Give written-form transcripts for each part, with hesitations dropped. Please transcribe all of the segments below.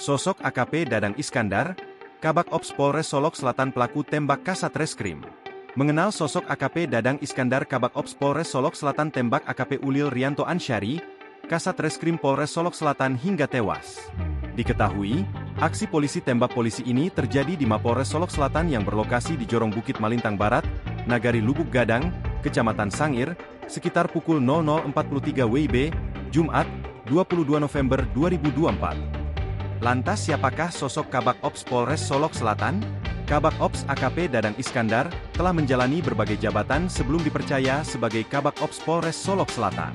Sosok AKP Dadang Iskandar, Kabak Ops Polres Solok Selatan pelaku tembak Kasatreskrim. Mengenal sosok AKP Dadang Iskandar Kabak Ops Polres Solok Selatan tembak AKP Ulil Rianto Ansyari, Kasatreskrim Polres Solok Selatan hingga tewas. Diketahui, aksi polisi tembak polisi ini terjadi di Mapolres Solok Selatan yang berlokasi di Jorong Bukit Malintang Barat, Nagari Lubuk Gadang, Kecamatan Sangir, sekitar pukul 00.43 WIB, Jumat, 22 November 2024. Lantas siapakah sosok Kabak Ops Polres Solok Selatan? Kabak Ops AKP Dadang Iskandar telah menjalani berbagai jabatan sebelum dipercaya sebagai Kabak Ops Polres Solok Selatan.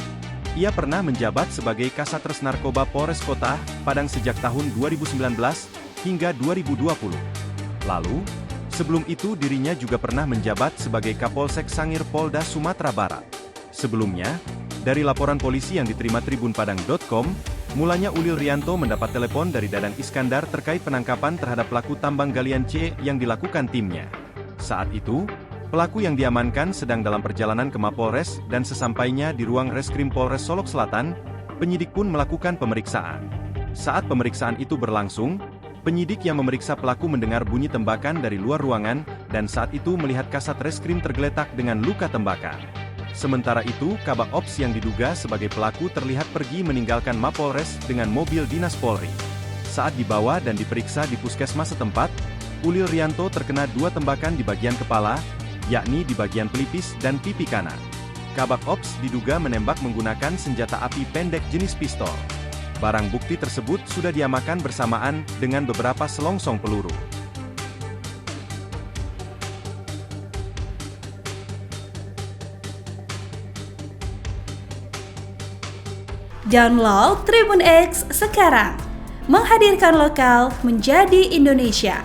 Ia pernah menjabat sebagai Kasatres Narkoba Polres Kota Padang sejak tahun 2019 hingga 2020. Lalu, sebelum itu dirinya juga pernah menjabat sebagai Kapolsek Sangir Polda Sumatera Barat. Sebelumnya, dari laporan polisi yang diterima tribunpadang.com, mulanya Ulil Rianto mendapat telepon dari Dadang Iskandar terkait penangkapan terhadap pelaku tambang galian C yang dilakukan timnya. Saat itu, pelaku yang diamankan sedang dalam perjalanan ke Mapolres dan sesampainya di ruang Reskrim Polres Solok Selatan, penyidik pun melakukan pemeriksaan. Saat pemeriksaan itu berlangsung, penyidik yang memeriksa pelaku mendengar bunyi tembakan dari luar ruangan dan saat itu melihat Kasatreskrim tergeletak dengan luka tembakan. Sementara itu, Kabak Ops yang diduga sebagai pelaku terlihat pergi meninggalkan Mapolres dengan mobil dinas Polri. Saat dibawa dan diperiksa di puskesmas setempat, Ulil Rianto terkena 2 tembakan di bagian kepala, yakni di bagian pelipis dan pipi kanan. Kabak Ops diduga menembak menggunakan senjata api pendek jenis pistol. Barang bukti tersebut sudah diamankan bersamaan dengan beberapa selongsong peluru. Download Tribun X sekarang, menghadirkan lokal menjadi Indonesia.